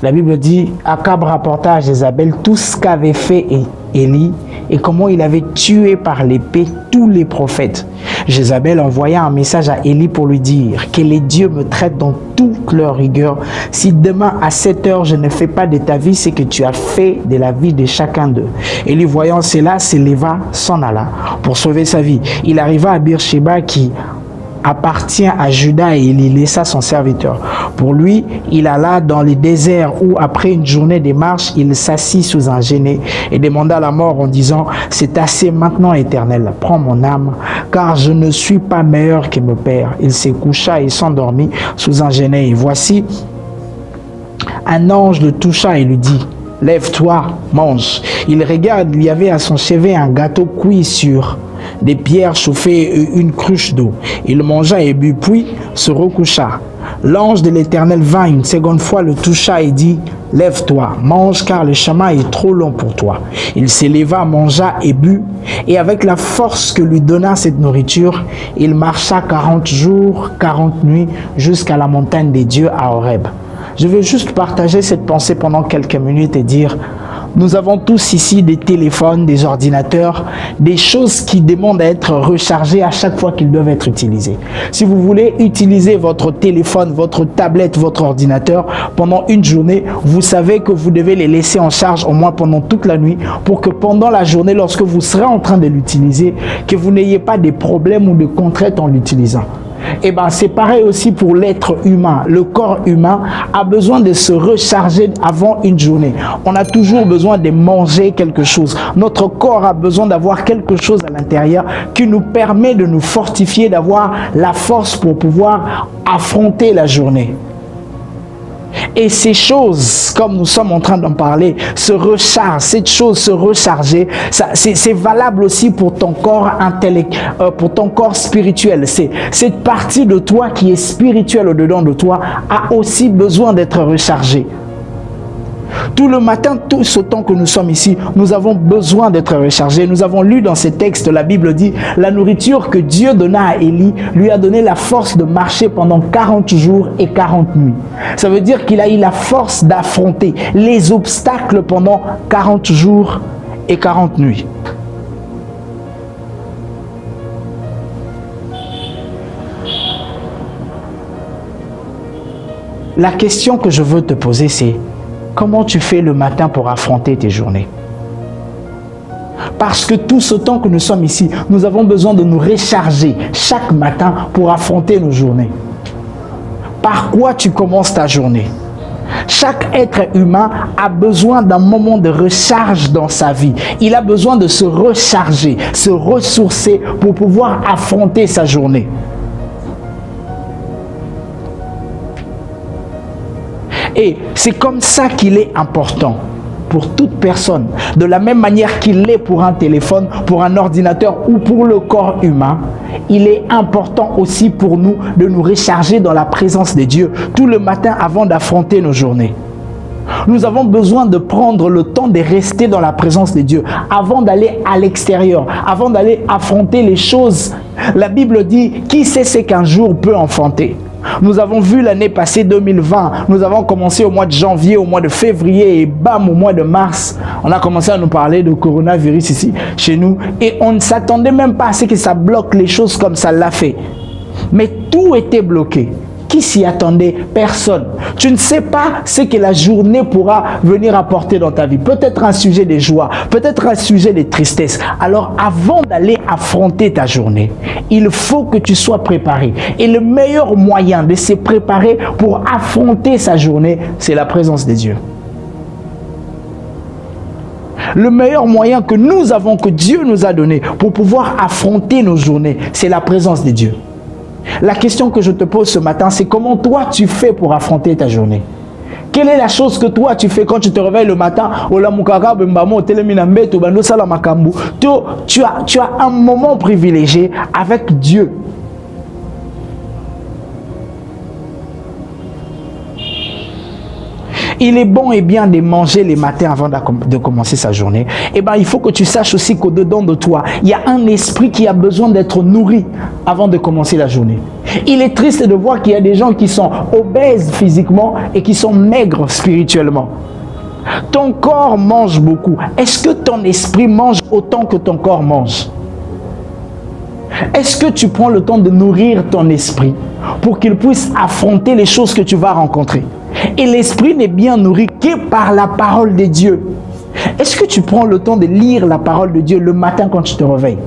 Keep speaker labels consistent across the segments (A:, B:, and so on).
A: La Bible dit, Akab rapporta à Jézabel tout ce qu'avait fait Élie et comment il avait tué par l'épée tous les prophètes. Jézabel envoya un message à Élie pour lui dire que les dieux me traitent dans toute leur rigueur. Si demain à 7 heures je ne fais pas de ta vie ce que tu as fait de la vie de chacun d'eux. Élie voyant cela se leva, s'en alla pour sauver sa vie. Il arriva à Beersheba qui appartient à Juda et il y laissa son serviteur. Pour lui, il alla dans les déserts où, après une journée de marche, il s'assit sous un genêt et demanda la mort en disant « C'est assez maintenant, Éternel, prends mon âme, car je ne suis pas meilleur que mon père. » Il se coucha et s'endormit sous un genêt. Et voici, un ange le toucha et lui dit « Lève-toi, mange. » Il regarde, il y avait à son chevet un gâteau cuit sur des pierres chauffées et une cruche d'eau. Il mangea et but, puis se recoucha. L'ange de l'Éternel vint une seconde fois, le toucha et dit « Lève-toi, mange, car le chemin est trop long pour toi. » Il s'éleva, mangea et but, et avec la force que lui donna cette nourriture, il marcha 40 jours, 40 nuits, jusqu'à la montagne des dieux à Horeb. Je veux juste partager cette pensée pendant quelques minutes et dire, nous avons tous ici des téléphones, des ordinateurs, des choses qui demandent à être rechargées à chaque fois qu'ils doivent être utilisés. Si vous voulez utiliser votre téléphone, votre tablette, votre ordinateur pendant une journée, vous savez que vous devez les laisser en charge au moins pendant toute la nuit pour que pendant la journée, lorsque vous serez en train de l'utiliser, que vous n'ayez pas de problèmes ou de contraintes en l'utilisant. Et bien c'est pareil aussi pour l'être humain. Le corps humain a besoin de se recharger avant une journée. On a toujours besoin de manger quelque chose. Notre corps a besoin d'avoir quelque chose à l'intérieur qui nous permet de nous fortifier, d'avoir la force pour pouvoir affronter la journée. Et ces choses, comme nous sommes en train d'en parler, se rechargent. Cette chose se recharger, c'est valable aussi pour ton corps pour ton corps spirituel. Cette partie de toi qui est spirituelle au-dedans de toi a aussi besoin d'être rechargée. Tout le matin, tout ce temps que nous sommes ici, nous avons besoin d'être rechargés. Nous avons lu dans ces textes, la Bible dit, la nourriture que Dieu donna à Élie lui a donné la force de marcher pendant 40 jours et 40 nuits. Ça veut dire qu'il a eu la force d'affronter les obstacles pendant 40 jours et 40 nuits. La question que je veux te poser, c'est comment tu fais le matin pour affronter tes journées? Parce que tout ce temps que nous sommes ici, nous avons besoin de nous recharger chaque matin pour affronter nos journées. Par quoi tu commences ta journée? Chaque être humain a besoin d'un moment de recharge dans sa vie. Il a besoin de se recharger, se ressourcer pour pouvoir affronter sa journée. Et c'est comme ça qu'il est important pour toute personne, de la même manière qu'il l'est pour un téléphone, pour un ordinateur ou pour le corps humain. Il est important aussi pour nous de nous recharger dans la présence de Dieu tout le matin avant d'affronter nos journées. Nous avons besoin de prendre le temps de rester dans la présence de Dieu avant d'aller à l'extérieur, avant d'aller affronter les choses. La Bible dit, qui sait ce qu'un jour peut enfanter? Nous avons vu l'année passée 2020, nous avons commencé au mois de janvier, au mois de février et bam, au mois de mars, on a commencé à nous parler de coronavirus ici, chez nous, et on ne s'attendait même pas à ce que ça bloque les choses comme ça l'a fait. Mais tout était bloqué. Qui s'y attendait? Personne. Tu ne sais pas ce que la journée pourra venir apporter dans ta vie. Peut-être un sujet de joie, peut-être un sujet de tristesse. Alors avant d'aller affronter ta journée, il faut que tu sois préparé. Et le meilleur moyen de se préparer pour affronter sa journée, c'est la présence de Dieu. Le meilleur moyen que nous avons, que Dieu nous a donné pour pouvoir affronter nos journées, c'est la présence de Dieu. La question que je te pose ce matin, c'est comment toi tu fais pour affronter ta journée? Quelle est la chose que toi tu fais quand tu te réveilles le matin? Tu as un moment privilégié avec Dieu. Il est bon et bien de manger les matins avant de commencer sa journée. Eh bien, il faut que tu saches aussi qu'au-dedans de toi, il y a un esprit qui a besoin d'être nourri avant de commencer la journée. Il est triste de voir qu'il y a des gens qui sont obèses physiquement et qui sont maigres spirituellement. Ton corps mange beaucoup. Est-ce que ton esprit mange autant que ton corps mange? Est-ce que tu prends le temps de nourrir ton esprit pour qu'il puisse affronter les choses que tu vas rencontrer? Et l'esprit n'est bien nourri que par la parole de Dieu. Est-ce que tu prends le temps de lire la parole de Dieu le matin quand tu te réveilles?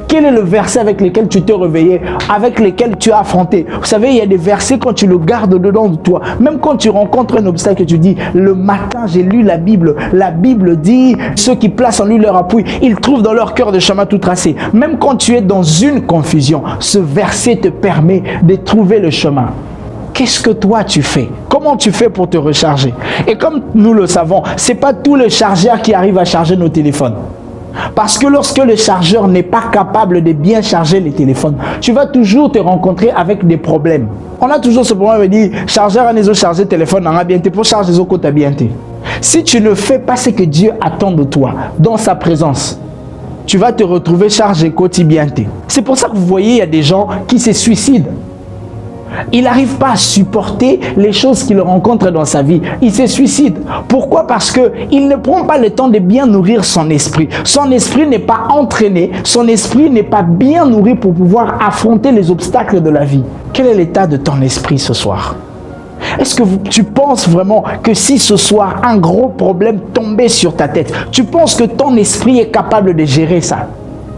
A: Quel est le verset avec lequel tu t'es réveillé, avec lequel tu as affronté? Vous savez, il y a des versets quand tu le gardes dedans de toi. Même quand tu rencontres un obstacle, tu dis, le matin, j'ai lu la Bible. La Bible dit, ceux qui placent en lui leur appui, ils trouvent dans leur cœur des chemins tout tracés. Même quand tu es dans une confusion, ce verset te permet de trouver le chemin. Qu'est-ce que toi tu fais? Comment tu fais pour te recharger? Et comme nous le savons, ce n'est pas tous les chargeurs qui arrivent à charger nos téléphones. Parce que lorsque le chargeur n'est pas capable de bien charger les téléphones, tu vas toujours te rencontrer avec des problèmes. On a toujours ce problème de dire, chargeur à nous charger téléphone, on a bien été pour charger les autres bien été. Si tu ne fais pas ce que Dieu attend de toi, dans sa présence, tu vas te retrouver chargé quotidien. C'est pour ça que vous voyez, il y a des gens qui se suicident. Il n'arrive pas à supporter les choses qu'il rencontre dans sa vie. Il se suicide. Pourquoi? Parce qu'il ne prend pas le temps de bien nourrir son esprit. Son esprit n'est pas entraîné. Son esprit n'est pas bien nourri pour pouvoir affronter les obstacles de la vie. Quel est l'état de ton esprit ce soir? Est-ce que tu penses vraiment que si ce soir un gros problème tombait sur ta tête, tu penses que ton esprit est capable de gérer ça?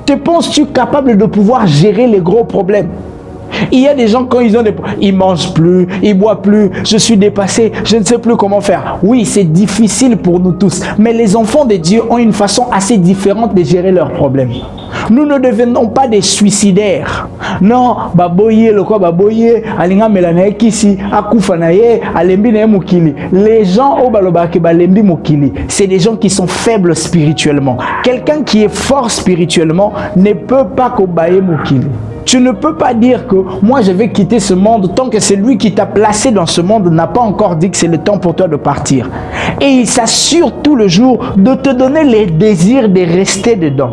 A: Te penses-tu capable de pouvoir gérer les gros problèmes? Il y a des gens, quand ils ont des problèmes, ils ne mangent plus, ils ne boivent plus, je suis dépassé, je ne sais plus comment faire. Oui, c'est difficile pour nous tous, mais les enfants de Dieu ont une façon assez différente de gérer leurs problèmes. Nous ne devenons pas des suicidaires. Non, baboye, le quoi baboye, alinga melanae kisi, akufa naye, alembi nae mukili. Les gens au balobake balembi mukili, c'est des gens qui sont faibles spirituellement. Quelqu'un qui est fort spirituellement ne peut pas kobaye mukili. Tu ne peux pas dire que moi je vais quitter ce monde tant que celui qui t'a placé dans ce monde n'a pas encore dit que c'est le temps pour toi de partir. Et il s'assure tout le jour de te donner les désirs de rester dedans.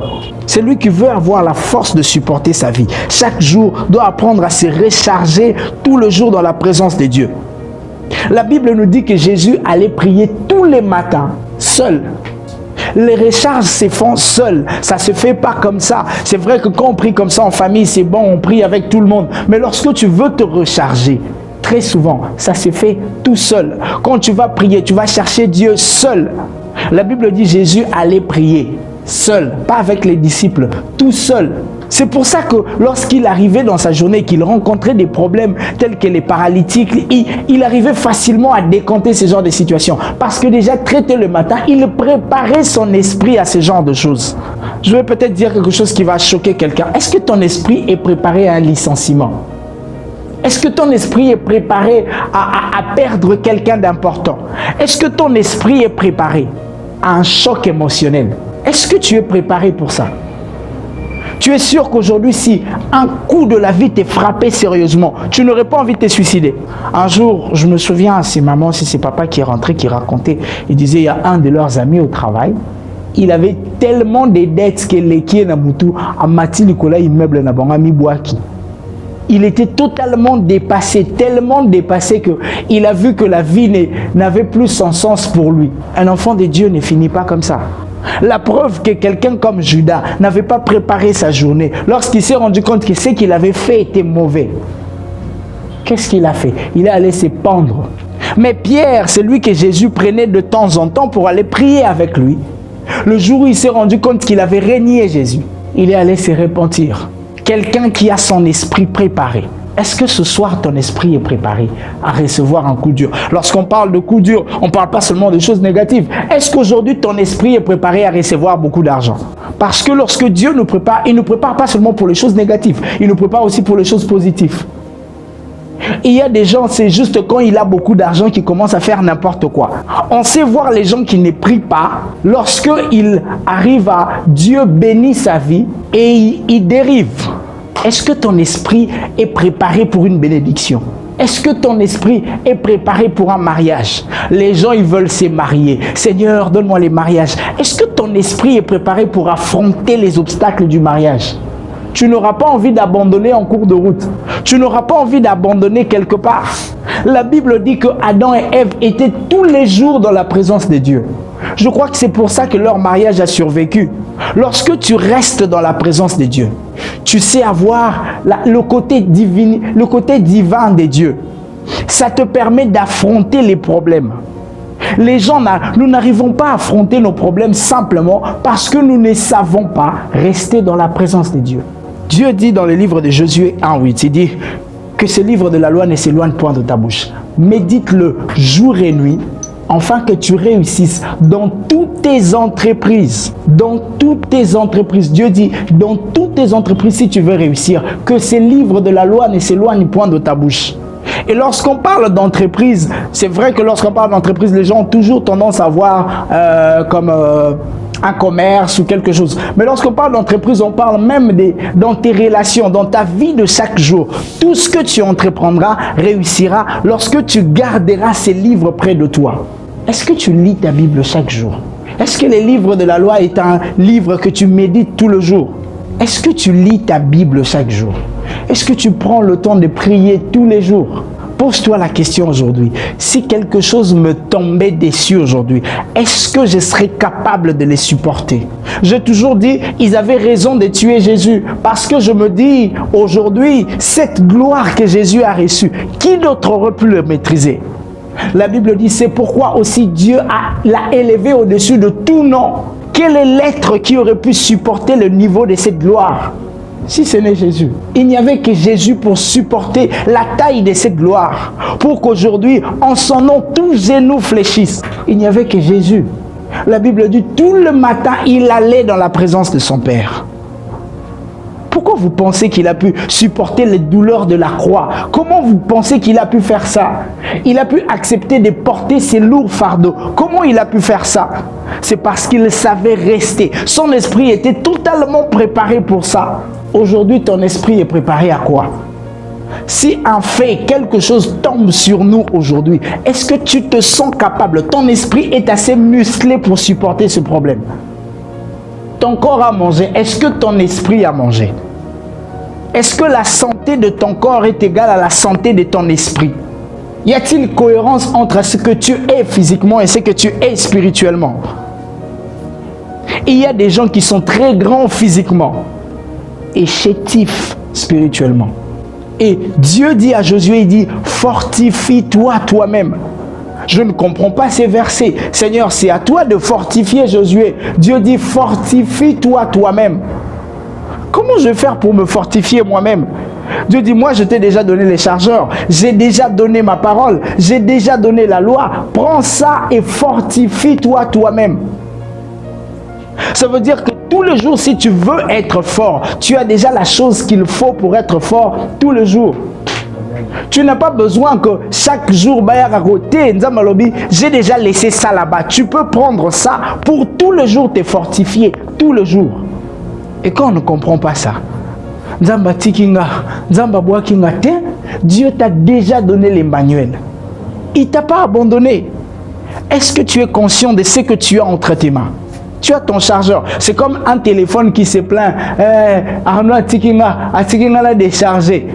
A: Celui qui veut avoir la force de supporter sa vie, chaque jour doit apprendre à se recharger tout le jour dans la présence de Dieu. La Bible nous dit que Jésus allait prier tous les matins, seul. Les recharges se font seuls, ça ne se fait pas comme ça. C'est vrai que quand on prie comme ça en famille, c'est bon, on prie avec tout le monde. Mais lorsque tu veux te recharger, très souvent, ça se fait tout seul. Quand tu vas prier, tu vas chercher Dieu seul. La Bible dit Jésus allait prier seul, pas avec les disciples, tout seul. C'est pour ça que lorsqu'il arrivait dans sa journée, qu'il rencontrait des problèmes tels que les paralytiques, il arrivait facilement à décanter ce genre de situations. Parce que déjà très tôt le matin, il préparait son esprit à ce genre de choses. Je vais peut-être dire quelque chose qui va choquer quelqu'un. Est-ce que ton esprit est préparé à un licenciement? Est-ce que ton esprit est préparé à perdre quelqu'un d'important? Est-ce que ton esprit est préparé à un choc émotionnel? Est-ce que tu es préparé pour ça? Tu es sûr qu'aujourd'hui, si un coup de la vie t'est frappé sérieusement, tu n'aurais pas envie de te suicider. Un jour, je me souviens, c'est maman, c'est papa qui est rentré, qui racontait. Il disait, il y a un de leurs amis au travail. Il avait tellement de dettes que l'équipe n'a moutou à Mati Nicolas immeuble n'a pas mis boaki. Il était totalement dépassé, tellement dépassé qu'il a vu que la vie n'avait plus son sens pour lui. Un enfant de Dieu ne finit pas comme ça. La preuve que quelqu'un comme Judas n'avait pas préparé sa journée, lorsqu'il s'est rendu compte que ce qu'il avait fait était mauvais, qu'est-ce qu'il a fait? Il est allé se pendre. Mais Pierre, c'est lui que Jésus prenait de temps en temps pour aller prier avec lui. Le jour où il s'est rendu compte qu'il avait renié Jésus, il est allé se repentir. Quelqu'un qui a son esprit préparé. Est-ce que ce soir, ton esprit est préparé à recevoir un coup dur? Lorsqu'on parle de coup dur, on ne parle pas seulement de choses négatives. Est-ce qu'aujourd'hui, ton esprit est préparé à recevoir beaucoup d'argent? Parce que lorsque Dieu nous prépare, il ne nous prépare pas seulement pour les choses négatives, il nous prépare aussi pour les choses positives. Il y a des gens, c'est juste quand il a beaucoup d'argent qu'il commence à faire n'importe quoi. On sait voir les gens qui ne prient pas, lorsqu'il arrive à Dieu bénit sa vie et il dérive. Est-ce que ton esprit est préparé pour une bénédiction? Est-ce que ton esprit est préparé pour un mariage? Les gens, ils veulent se marier. Seigneur, donne-moi les mariages. Est-ce que ton esprit est préparé pour affronter les obstacles du mariage? Tu n'auras pas envie d'abandonner en cours de route. Tu n'auras pas envie d'abandonner quelque part. La Bible dit que Adam et Ève étaient tous les jours dans la présence de Dieu. Je crois que c'est pour ça que leur mariage a survécu. Lorsque tu restes dans la présence de Dieu, tu sais avoir le côté divin de Dieu. Ça te permet d'affronter les problèmes. Les gens, nous n'arrivons pas à affronter nos problèmes simplement parce que nous ne savons pas rester dans la présence de Dieu. Dieu dit dans le livre de Josué 1:8, il dit que ce livre de la loi ne s'éloigne point de ta bouche. Médite-le jour et nuit, afin que tu réussisses dans toutes tes entreprises. Dans toutes tes entreprises. Dieu dit, dans toutes tes entreprises, si tu veux réussir, que ce livre de la loi ne s'éloigne point de ta bouche. Et lorsqu'on parle d'entreprise, c'est vrai que lorsqu'on parle d'entreprise, les gens ont toujours tendance à voir comme un commerce ou quelque chose. Mais lorsqu'on parle d'entreprise, on parle même dans tes relations, dans ta vie de chaque jour. Tout ce que tu entreprendras réussira lorsque tu garderas ces livres près de toi. Est-ce que tu lis ta Bible chaque jour? Est-ce que le livre de la loi est un livre que tu médites tout le jour? Est-ce que tu lis ta Bible chaque jour? Est-ce que tu prends le temps de prier tous les jours? Pose-toi la question aujourd'hui. Si quelque chose me tombait dessus aujourd'hui, est-ce que je serais capable de les supporter? J'ai toujours dit, ils avaient raison de tuer Jésus. Parce que je me dis, aujourd'hui, cette gloire que Jésus a reçue, qui d'autre aurait pu le maîtriser? La Bible dit, c'est pourquoi aussi Dieu l'a élevé au-dessus de tout nom. Quel est l'être qui aurait pu supporter le niveau de cette gloire? Si ce n'est Jésus. Il n'y avait que Jésus pour supporter la taille de cette gloire. Pour qu'aujourd'hui, en son nom, tous genoux fléchissent. Il n'y avait que Jésus. La Bible dit, tout le matin, il allait dans la présence de son Père. Pourquoi vous pensez qu'il a pu supporter les douleurs de la croix? Comment vous pensez qu'il a pu faire ça? Il a pu accepter de porter ses lourds fardeaux. Comment il a pu faire ça? C'est parce qu'il savait rester. Son esprit était totalement préparé pour ça. Aujourd'hui, ton esprit est préparé à quoi? Si un fait, quelque chose tombe sur nous aujourd'hui, est-ce que tu te sens capable? Ton esprit est assez musclé pour supporter ce problème. Ton corps a mangé. Est-ce que ton esprit a mangé? Est-ce que la santé de ton corps est égale à la santé de ton esprit? Y a-t-il cohérence entre ce que tu es physiquement et ce que tu es spirituellement? Il y a des gens qui sont très grands physiquement et chétifs spirituellement. Et Dieu dit à Josué, il dit, fortifie-toi toi-même. Je ne comprends pas ces versets. Seigneur, c'est à toi de fortifier Josué. Dieu dit, fortifie-toi toi-même. Comment je vais faire pour me fortifier moi-même? Dieu dit, moi je t'ai déjà donné les chargeurs. J'ai déjà donné ma parole. J'ai déjà donné la loi. Prends ça et fortifie-toi toi-même. Ça veut dire que tous les jours, si tu veux être fort, tu as déjà la chose qu'il faut pour être fort tous les jours. Tu n'as pas besoin que chaque jour, j'ai déjà laissé ça là-bas. Tu peux prendre ça pour tous les jours te fortifier, tous les jours. Et quand on ne comprend pas ça, Dieu t'a déjà donné les manuels. Il ne t'a pas abandonné. Est-ce que tu es conscient de ce que tu as entre tes mains? Tu as ton chargeur. C'est comme un téléphone qui se plaint. Arnaud a déchargé.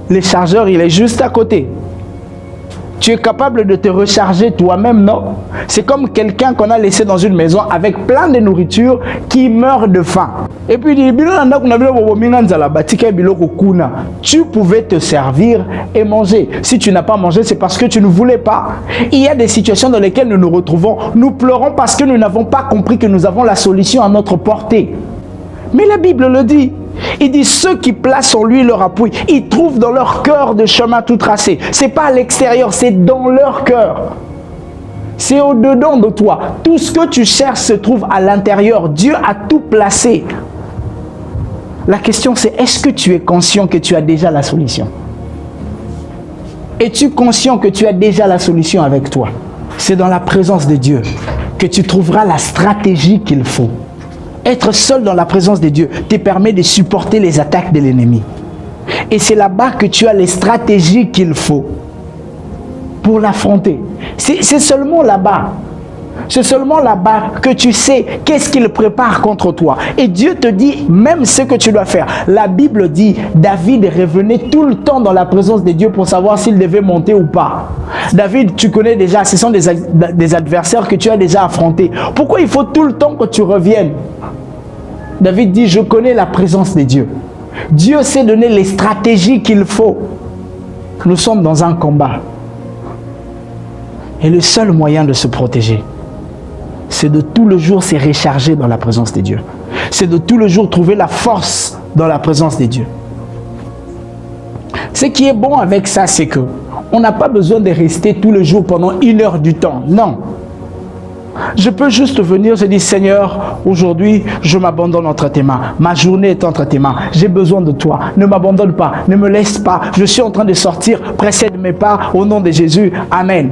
A: Le chargeur, il est juste à côté. Tu es capable de te recharger toi-même, non? C'est comme quelqu'un qu'on a laissé dans une maison avec plein de nourriture qui meurt de faim. Et puis il dit, tu pouvais te servir et manger. Si tu n'as pas mangé, c'est parce que tu ne voulais pas. Il y a des situations dans lesquelles nous nous retrouvons. Nous pleurons parce que nous n'avons pas compris que nous avons la solution à notre portée. Mais la Bible le dit. Il dit, ceux qui placent en lui leur appui, ils trouvent dans leur cœur des chemins tout tracés. Ce n'est pas à l'extérieur, c'est dans leur cœur. C'est au-dedans de toi. Tout ce que tu cherches se trouve à l'intérieur. Dieu a tout placé. La question c'est, est-ce que tu es conscient que tu as déjà la solution? Es-tu conscient que tu as déjà la solution avec toi? C'est dans la présence de Dieu que tu trouveras la stratégie qu'il faut. Être seul dans la présence de Dieu te permet de supporter les attaques de l'ennemi. Et c'est là-bas que tu as les stratégies qu'il faut pour l'affronter. C'est seulement là-bas. C'est seulement là-bas que tu sais qu'est-ce qu'il prépare contre toi. Et Dieu te dit même ce que tu dois faire. La Bible dit, David revenait tout le temps dans la présence de Dieu pour savoir s'il devait monter ou pas. David, tu connais déjà, ce sont des adversaires que tu as déjà affrontés. Pourquoi il faut tout le temps que tu reviennes? David dit, je connais la présence de Dieu. Dieu sait donner les stratégies qu'il faut. Nous sommes dans un combat. Et le seul moyen de se protéger, c'est de tout le jour se recharger dans la présence de Dieu. C'est de tout le jour trouver la force dans la présence de Dieu. Ce qui est bon avec ça, c'est que on n'a pas besoin de rester tout le jour pendant 1 heure du temps. Non. Je peux juste venir, je dis, Seigneur, aujourd'hui, je m'abandonne entre tes mains. Ma journée est entre tes mains. J'ai besoin de toi. Ne m'abandonne pas. Ne me laisse pas. Je suis en train de sortir. Précède mes pas au nom de Jésus. Amen.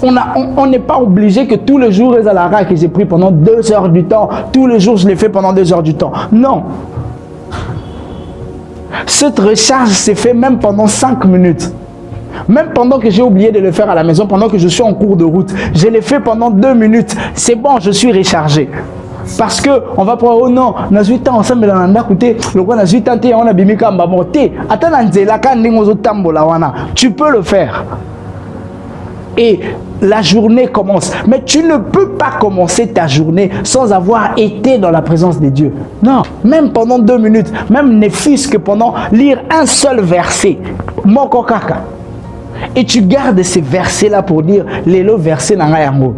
A: On n'est pas obligé que tous les jours, que j'ai pris pendant 2 heures du temps. Tous les jours, je l'ai fait pendant 2 heures du temps. Non. Cette recharge s'est faite même pendant 5 minutes. Même pendant que j'ai oublié de le faire à la maison, pendant que je suis en cours de route, je l'ai fait pendant 2 minutes. C'est bon, je suis rechargé. Parce que on va prendre, oh non, on a 8 ans ensemble, on a écouté, le roi a 8 ans, on a bimika mbamoté. Attends, tu peux le faire. Et la journée commence. Mais tu ne peux pas commencer ta journée sans avoir été dans la présence de Dieu. Non, même pendant 2 minutes, même ne fût-ce que pendant lire un seul verset. Moko kaka. Et tu gardes ces versets-là pour dire les lots versets dans yango.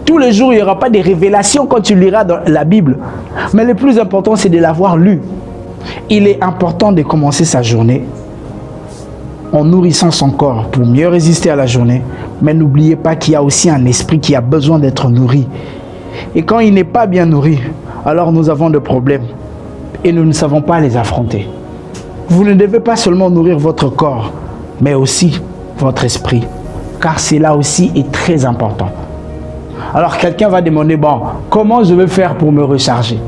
A: Tous les jours, il n'y aura pas de révélations quand tu liras dans la Bible. Mais le plus important, c'est de l'avoir lu. Il est important de commencer sa journée en nourrissant son corps pour mieux résister à la journée. Mais n'oubliez pas qu'il y a aussi un esprit qui a besoin d'être nourri. Et quand il n'est pas bien nourri, alors nous avons des problèmes et nous ne savons pas les affronter. Vous ne devez pas seulement nourrir votre corps, mais aussi votre esprit, car cela aussi est très important. Alors quelqu'un va demander, bon, comment je vais faire pour me recharger?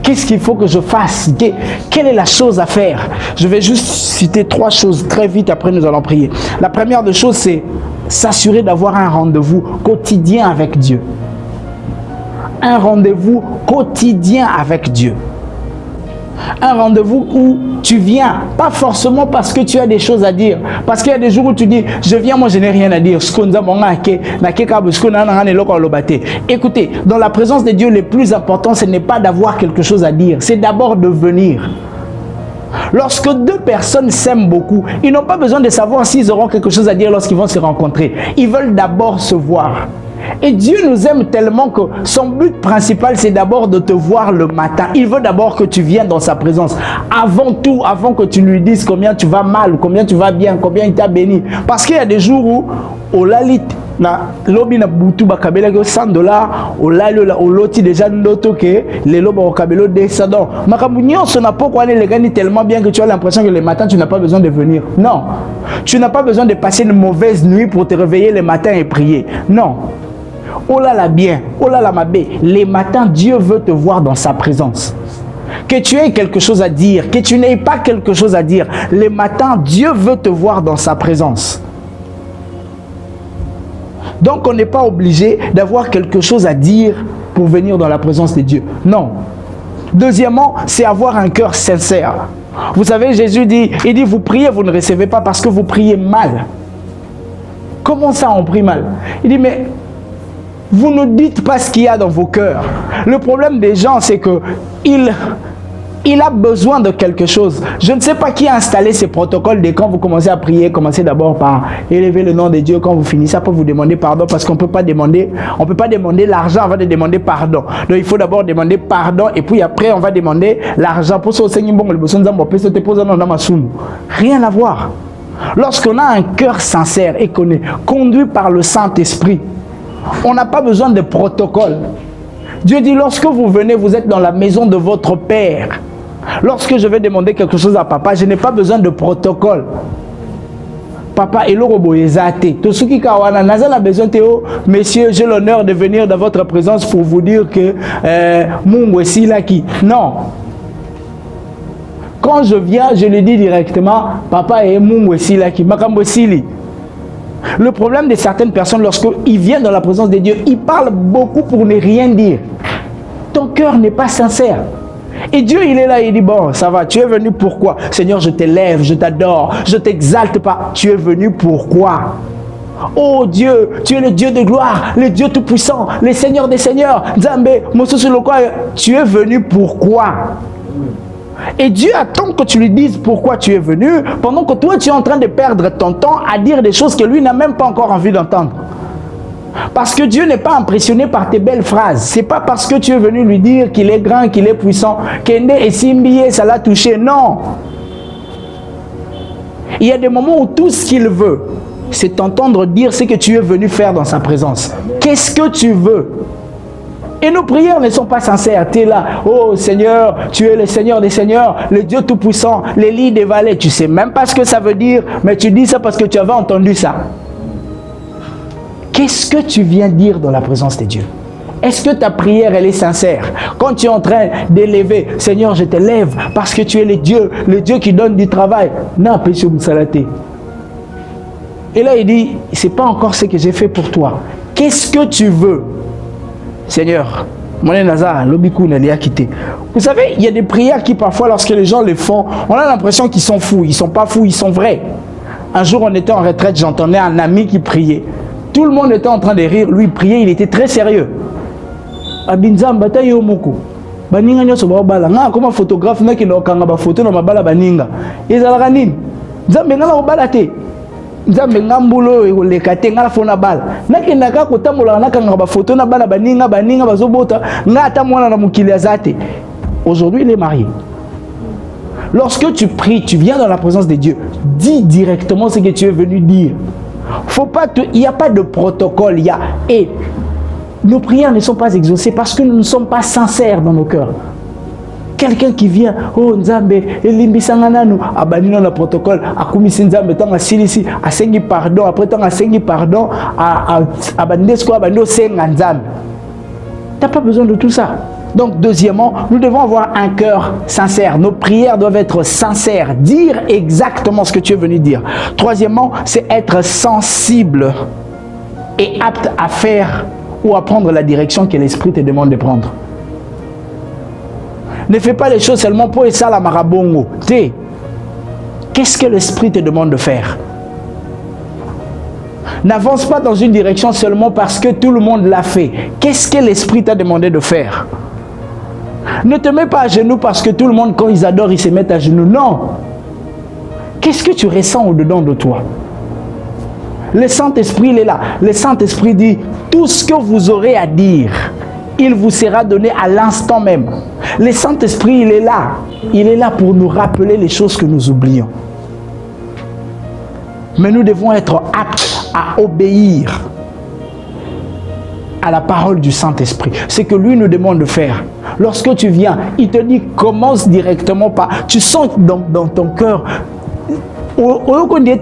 A: Qu'est-ce qu'il faut que je fasse? Quelle est la chose à faire? Je vais juste citer 3 choses très vite, après nous allons prier. La première des choses, c'est s'assurer d'avoir un rendez-vous quotidien avec Dieu. Un rendez-vous quotidien avec Dieu. Un rendez-vous où tu viens, pas forcément parce que tu as des choses à dire. Parce qu'il y a des jours où tu dis, je viens, moi je n'ai rien à dire. Écoutez, dans la présence de Dieu, le plus important, ce n'est pas d'avoir quelque chose à dire, c'est d'abord de venir. Lorsque 2 personnes s'aiment beaucoup, ils n'ont pas besoin de savoir s'ils auront quelque chose à dire lorsqu'ils vont se rencontrer. Ils veulent d'abord se voir. Et Dieu nous aime tellement que son but principal, c'est d'abord de te voir le matin. Il veut d'abord que tu viennes dans sa présence. Avant tout, avant que tu lui dises combien tu vas mal, combien tu vas bien, combien il t'a béni. Parce qu'il y a des jours où, au lalit, na lobi na butu bakabela ko $100, au lalo au loti déjà ndoto que les loba au kabelo descendant. Makabunyo sona pourquoi les gagner tellement bien que tu as l'impression que le matin tu n'as pas besoin de venir. Non. Tu n'as pas besoin de passer une mauvaise nuit pour te réveiller le matin et prier. Non. Oh là là bien, oh là là ma bé. Les matins, Dieu veut te voir dans sa présence. Que tu aies quelque chose à dire, que tu n'aies pas quelque chose à dire. Les matins, Dieu veut te voir dans sa présence. Donc on n'est pas obligé d'avoir quelque chose à dire pour venir dans la présence de Dieu. Non. Deuxièmement, c'est avoir un cœur sincère. Vous savez, Jésus dit, il dit, vous priez, vous ne recevez pas parce que vous priez mal. Comment ça on prie mal? Il dit, mais vous ne dites pas ce qu'il y a dans vos cœurs. Le problème des gens, c'est que il a besoin de quelque chose. Je ne sais pas qui a installé ces protocoles de quand vous commencez à prier, commencez d'abord par élever le nom de Dieu. Quand vous finissez, après vous demandez pardon parce qu'on ne peut pas demander l'argent avant de demander pardon. Donc il faut d'abord demander pardon et puis après on va demander l'argent. Rien à voir. Lorsqu'on a un cœur sincère et qu'on est conduit par le Saint-Esprit, on n'a pas besoin de protocole. Dieu dit, lorsque vous venez, vous êtes dans la maison de votre Père. Lorsque je vais demander quelque chose à papa, je n'ai pas besoin de protocole. Papa, et tout ce qui a besoin Théo, messieurs, j'ai l'honneur de venir dans votre présence pour vous dire que Mungu est là qui. Non. Quand je viens, je le dis directement, papa et Mungu est là qui. Makambo Sili. Le problème de certaines personnes, lorsqu'ils viennent dans la présence de Dieu, ils parlent beaucoup pour ne rien dire. Ton cœur n'est pas sincère. Et Dieu, il est là, il dit, bon, ça va, tu es venu pourquoi? Seigneur, je t'élève, je t'adore, je t'exalte pas. Tu es venu pourquoi? Oh Dieu, tu es le Dieu de gloire, le Dieu tout-puissant, le Seigneur des seigneurs. Nzambe, tu es venu pourquoi? Et Dieu attend que tu lui dises pourquoi tu es venu, pendant que toi, tu es en train de perdre ton temps à dire des choses que lui n'a même pas encore envie d'entendre. Parce que Dieu n'est pas impressionné par tes belles phrases. Ce n'est pas parce que tu es venu lui dire qu'il est grand, qu'il est puissant, Kende et Simbié, ça l'a touché. Non. Il y a des moments où tout ce qu'il veut, c'est t'entendre dire ce que tu es venu faire dans sa présence. Qu'est-ce que tu veux? Et nos prières ne sont pas sincères. Tu es là, oh Seigneur, tu es le Seigneur des seigneurs, le Dieu tout-puissant, les lits des vallées. Tu ne sais même pas ce que ça veut dire, mais tu dis ça parce que tu avais entendu ça. Qu'est-ce que tu viens dire dans la présence de Dieu? Est-ce que ta prière, elle est sincère? Quand tu es en train d'élever, Seigneur, je t'élève parce que tu es le Dieu qui donne du travail. Non, péché moussalaté. Et là, il dit, c'est pas encore ce que j'ai fait pour toi. Qu'est-ce que tu veux? Seigneur, mon Nazar, l'obikou n'a pas quitté. Vous savez, il y a des prières qui parfois, lorsque les gens les font, on a l'impression qu'ils sont fous. Ils ne sont pas fous, ils sont vrais. Un jour, on était en retraite, j'entendais un ami qui priait. Tout le monde était en train de rire. Lui, priait, il était très sérieux. Abinzam bataille au moko. Baninga nyoso ba bala. Nga comme photographe na ki no kanga ba photo na mabala baninga. Ezalaka nini? Nzambe ngala obala te. Nzambe ngambulo ekoleka te ngala fona bala. Nakendaka kotambola na kanga ba photo na bala baninga bazobota. Nga ata mwana na mukili azate. Aujourd'hui, il est marié. Lorsque tu pries, tu viens dans la présence de Dieu. Dis directement ce que tu es venu dire. Il n'y a pas de protocole. Et nos prières ne sont pas exaucées parce que nous ne sommes pas sincères dans nos cœurs. Quelqu'un qui vient, oh Nzambe, elimbi sangananu, abanino na protocole, akumisi Nzambe tanga silisi, asengi pardon, après tanga asengi pardon, abandesko abando senga Nzambe. Tu n'as pas besoin de tout ça. Donc, deuxièmement, nous devons avoir un cœur sincère. Nos prières doivent être sincères. Dire exactement ce que tu es venu dire. Troisièmement, c'est être sensible et apte à faire ou à prendre la direction que l'Esprit te demande de prendre. Ne fais pas les choses seulement pour ça la marabongo. Qu'est-ce que l'Esprit te demande de faire? N'avance pas dans une direction seulement parce que tout le monde l'a fait. Qu'est-ce que l'Esprit t'a demandé de faire? Ne te mets pas à genoux parce que tout le monde, quand ils adorent, ils se mettent à genoux. Non. Qu'est-ce que tu ressens au-dedans de toi? Le Saint-Esprit, il est là. Le Saint-Esprit dit, tout ce que vous aurez à dire, il vous sera donné à l'instant même. Le Saint-Esprit, il est là. Il est là pour nous rappeler les choses que nous oublions. Mais nous devons être aptes à obéir à la parole du Saint-Esprit. C'est que lui nous demande de faire. Lorsque tu viens, il te dit, commence directement par... Tu sens dans ton cœur... Mais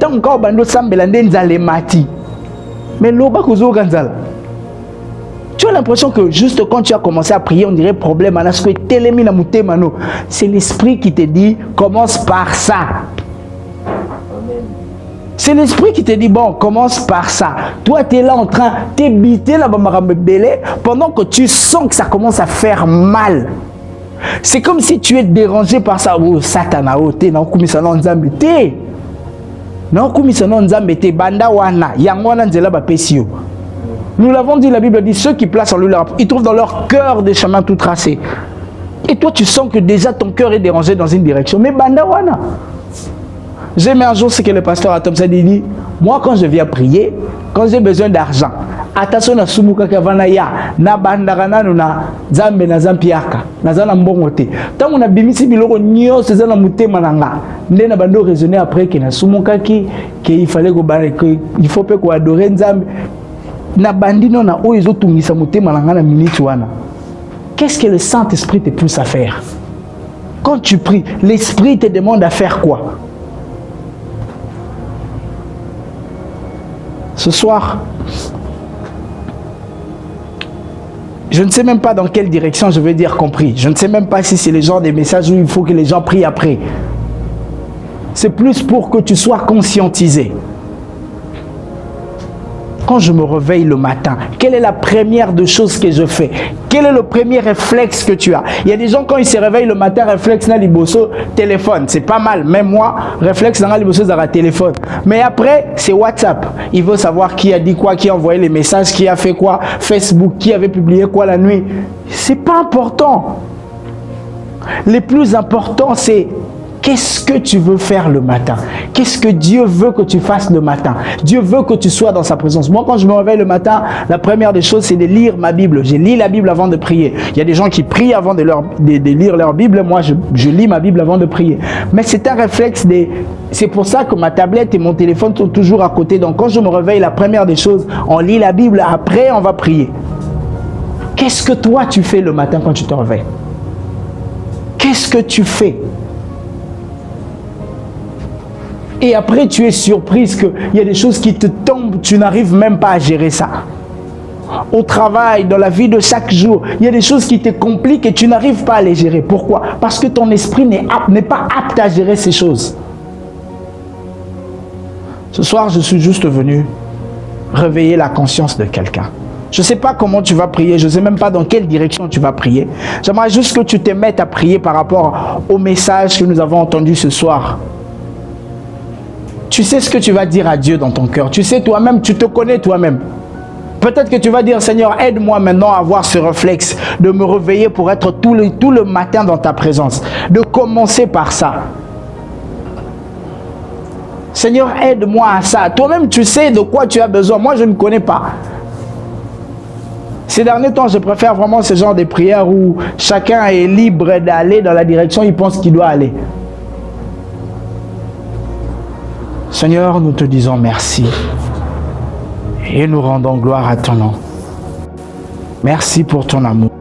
A: tu as l'impression que juste quand tu as commencé à prier, on dirait problème. C'est l'Esprit qui te dit, commence par ça. C'est l'Esprit qui te dit, bon, commence par ça. Toi, tu es là en train d'ébiter la bambarambélé pendant que tu sens que ça commence à faire mal. C'est comme si tu es dérangé par ça. Oh, Satana, oh, t'es dans Kumisano Nzambe, t'es. Non, Kumisano Nzambe, t'es banda wana, yangwana nzela ba pesio. Nous l'avons dit, la Bible dit, ceux qui placent en lui leur... ils trouvent dans leur cœur des chemins tout tracés. Et toi, tu sens que déjà ton cœur est dérangé dans une direction. Mais banda wana. J'ai aimé un jour ce que le pasteur Atom s'est dit. Moi, quand je viens prier, quand j'ai besoin d'argent, attention na sumuka kavana ya na bandarana na zambe na zampiaka na zana mbongote. Tant on a bimisi biloko nyo c'est na mutema nanga. Ndé na bando raisonner après que na sumuka ki il fallait que il faut pas qu'on adorer nzambe. Na bandino na o ezo tungisa mutema nanga na minute wana. Qu'est-ce que le Saint-Esprit te pousse à faire? Quand tu pries, l'Esprit te demande à faire quoi? Ce soir, je ne sais même pas dans quelle direction je vais dire compris. Je ne sais même pas si c'est le genre de messages où il faut que les gens prient après. C'est plus pour que tu sois conscientisé. quand je me réveille le matin, quelle est la première des choses que je fais? Quel est le premier réflexe que tu as? Il y a des gens, quand ils se réveillent le matin, réflexe dans liboso, téléphone. C'est pas mal. Même moi, réflexe dans liboso, dans téléphone. Mais après, c'est WhatsApp. Il veut savoir qui a dit quoi, qui a envoyé les messages, qui a fait quoi, Facebook, qui avait publié quoi la nuit. C'est pas important. Le plus important, c'est qu'est-ce que tu veux faire le matin? Qu'est-ce que Dieu veut que tu fasses le matin? Dieu veut que tu sois dans sa présence. Moi, quand je me réveille le matin, la première des choses, c'est de lire ma Bible. Je lis la Bible avant de prier. Il y a des gens qui prient avant de lire leur Bible. Moi, je lis ma Bible avant de prier. Mais c'est un réflexe C'est pour ça que ma tablette et mon téléphone sont toujours à côté. Donc, quand je me réveille, la première des choses, on lit la Bible. Après, on va prier. Qu'est-ce que toi, tu fais le matin quand tu te réveilles? Qu'est-ce que tu fais? Et après, tu es surprise qu'il y a des choses qui te tombent, tu n'arrives même pas à gérer ça. Au travail, dans la vie de chaque jour, il y a des choses qui te compliquent et tu n'arrives pas à les gérer. Pourquoi? Parce que ton esprit n'est pas apte à gérer ces choses. Ce soir, je suis juste venu réveiller la conscience de quelqu'un. Je ne sais pas comment tu vas prier, je ne sais même pas dans quelle direction tu vas prier. J'aimerais juste que tu te mettes à prier par rapport au message que nous avons entendu ce soir. Tu sais ce que tu vas dire à Dieu dans ton cœur. Tu sais toi-même, tu te connais toi-même. Peut-être que tu vas dire, Seigneur, aide-moi maintenant à avoir ce réflexe de me réveiller pour être tout le matin dans ta présence. De commencer par ça. Seigneur, aide-moi à ça. Toi-même, tu sais de quoi tu as besoin. Moi, je ne connais pas. Ces derniers temps, je préfère vraiment ce genre de prières où chacun est libre d'aller dans la direction où il pense qu'il doit aller. Seigneur, nous te disons merci et nous rendons gloire à ton nom. Merci pour ton amour.